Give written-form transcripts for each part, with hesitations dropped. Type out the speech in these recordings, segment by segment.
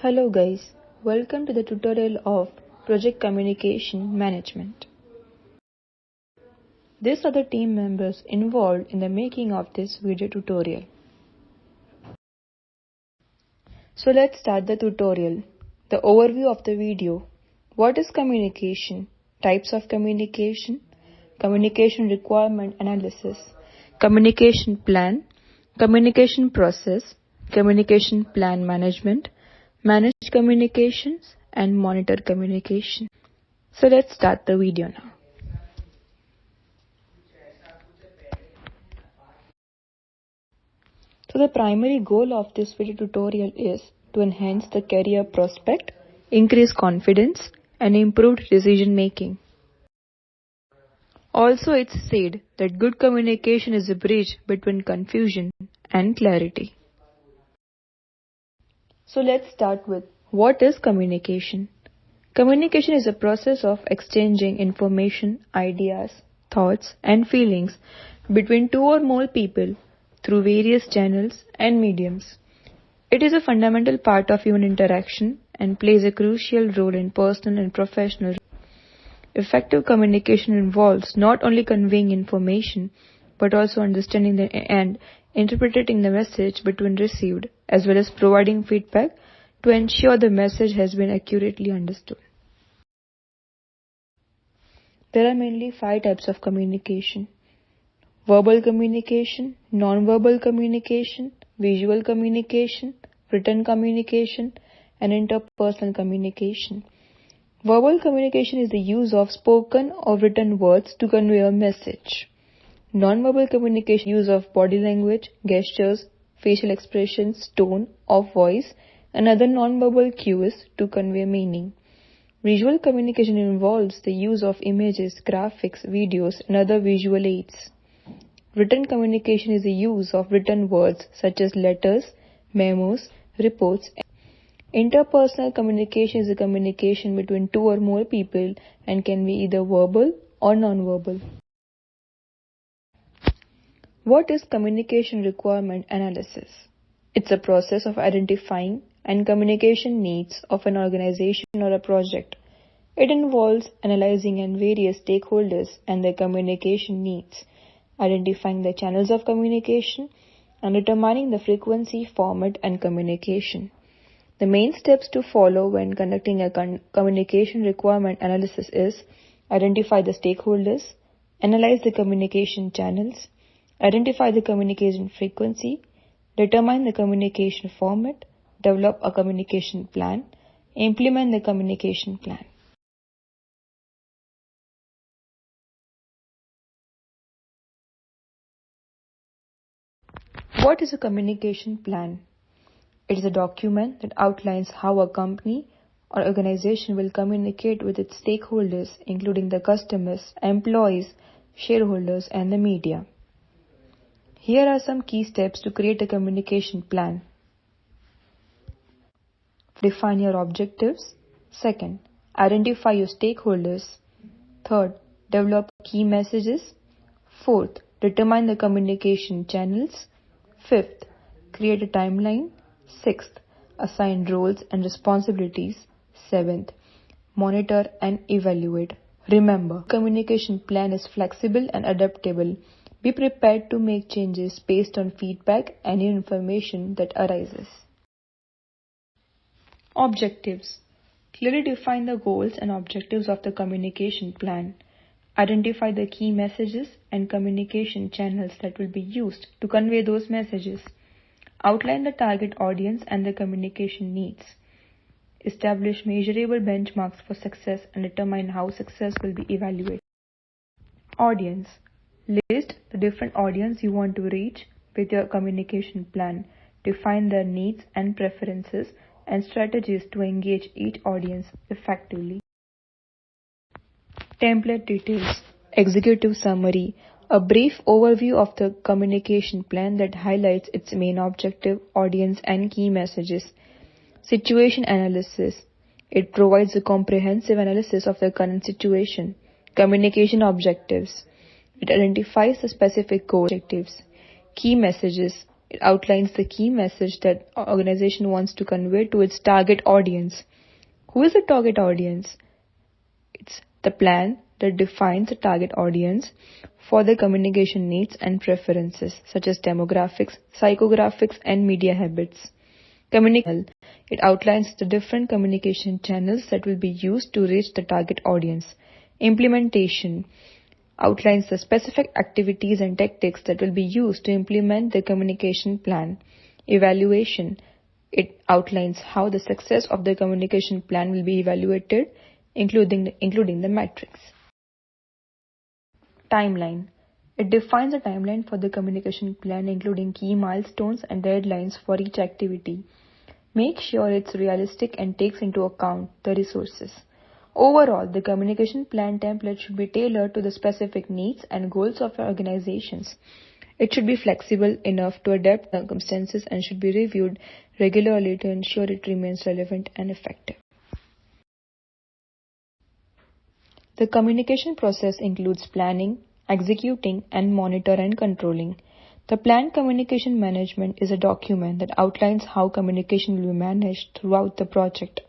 Hello guys, welcome to the tutorial of Project Communication Management. These are the team members involved in the making of this video tutorial. So let's start the tutorial. The overview of the video. What is communication? Types of communication. Communication requirement analysis. Communication plan. Communication process. Communication plan management. Manage communications and monitor communication. So let's start the video now. So the primary goal of this video tutorial is to enhance the career prospect, increase confidence, and improve decision making. Also, it's said that good communication is a bridge between confusion and clarity. So let's start with what is communication? Communication is a process of exchanging information, ideas, thoughts, and feelings between two or more people through various channels and mediums. It is a fundamental part of human interaction and plays a crucial role in personal and professional. Effective communication involves not only conveying information but also understanding and interpreting the message between received, as well as providing feedback to ensure the message has been accurately understood. There are mainly 5 types of communication: verbal communication, non-verbal communication, visual communication, written communication, and interpersonal communication. Verbal communication is the use of spoken or written words to convey a message. Non-verbal communication use of body language, gestures, facial expressions, tone of voice, and other non-verbal cues to convey meaning. Visual communication involves the use of images, graphics, videos, and other visual aids. Written communication is the use of written words such as letters, memos, reports. Interpersonal communication is a communication between two or more people and can be either verbal or non-verbal. What is communication requirement analysis? It's a process of identifying and communication needs of an organization or a project. It involves analyzing and various stakeholders and their communication needs, identifying the channels of communication, and determining the frequency, format, and communication. The main steps to follow when conducting a communication requirement analysis is identify the stakeholders, analyze the communication channels, identify the communication frequency, determine the communication format, develop a communication plan, implement the communication plan. What is a communication plan? It is a document that outlines how a company or organization will communicate with its stakeholders, including the customers, employees, shareholders, and the media. Here are some key steps to create a communication plan. Define your objectives. Second, identify your stakeholders. Third, develop key messages. Fourth, determine the communication channels. Fifth, create a timeline. Sixth, assign roles and responsibilities. Seventh, monitor and evaluate. Remember, communication plan is flexible and adaptable. Be prepared to make changes based on feedback and new information that arises. Objectives. Clearly define the goals and objectives of the communication plan. Identify the key messages and communication channels that will be used to convey those messages. Outline the target audience and the communication needs. Establish measurable benchmarks for success and determine how success will be evaluated. Audience. List the different audience you want to reach with your communication plan. Define their needs and preferences and strategies to engage each audience effectively. Template details. Executive summary. A brief overview of the communication plan that highlights its main objective, audience, and key messages. Situation analysis. It provides a comprehensive analysis of the current situation. Communication objectives. It identifies the specific goal objectives. Key messages. It outlines the key message that organization wants to convey to its target audience. Who is the target audience? It's the plan that defines the target audience for the communication needs and preferences, such as demographics, psychographics, and media habits. It outlines the different communication channels that will be used to reach the target audience. Implementation outlines the specific activities and tactics that will be used to implement the communication plan. Evaluation. It outlines how the success of the communication plan will be evaluated, including the metrics. Timeline. It defines a timeline for the communication plan, including key milestones and deadlines for each activity. Make sure it's realistic and takes into account the resources. Overall, the communication plan template should be tailored to the specific needs and goals of your organizations. It should be flexible enough to adapt to circumstances and should be reviewed regularly to ensure it remains relevant and effective. The communication process includes planning, executing, and monitor and controlling. The planned communication management is a document that outlines how communication will be managed throughout the project.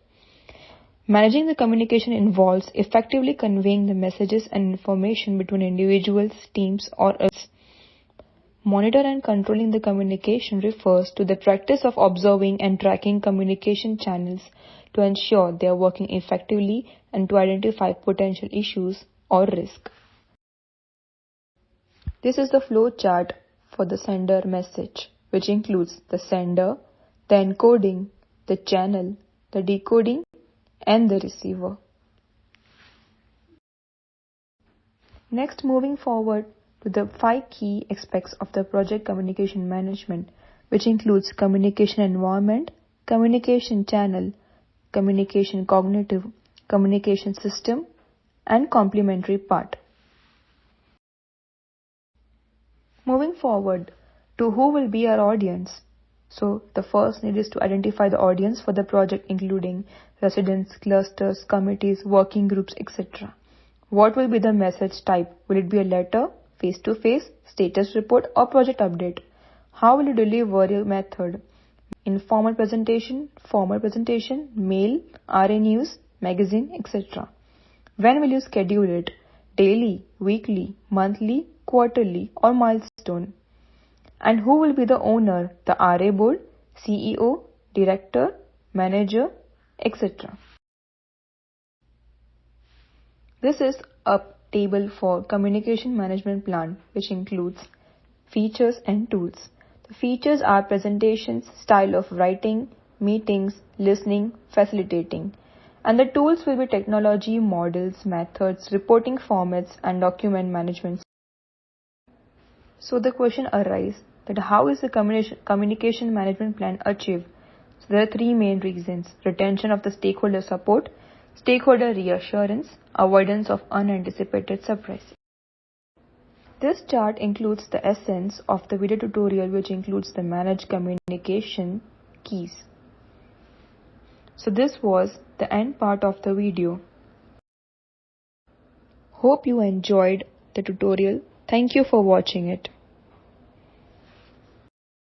Managing the communication involves effectively conveying the messages and information between individuals, teams, or others. Monitor and controlling the communication refers to the practice of observing and tracking communication channels to ensure they are working effectively and to identify potential issues or risk. This is the flow chart for the sender message, which includes the sender, the encoding, the channel, the decoding, and the receiver. Next, moving forward to the 5 key aspects of the project communication management, which includes communication environment, communication channel, communication cognitive, communication system, and complementary part. Moving forward to who will be our audience. So the first need is to identify the audience for the project, including residents, clusters, committees, working groups, etc. What will be the message type? Will it be a letter, face-to-face, status report, or project update? How will you deliver your method? Informal presentation, formal presentation, mail, RA news, magazine, etc. When will you schedule it? Daily, weekly, monthly, quarterly, or milestone? And who will be the owner? The RA board, CEO, director, manager, etc. This is a table for communication management plan, which includes features and tools. The features are presentations, style of writing, meetings, listening, facilitating. And the tools will be technology, models, methods, reporting formats, and document management. So the question arises that how is the communication management plan achieved? So there are 3 main reasons: retention of the stakeholder support, stakeholder reassurance, avoidance of unanticipated surprises. This chart includes the essence of the video tutorial, which includes the managed communication keys. So this was the end part of the video. Hope you enjoyed the tutorial. Thank you for watching it.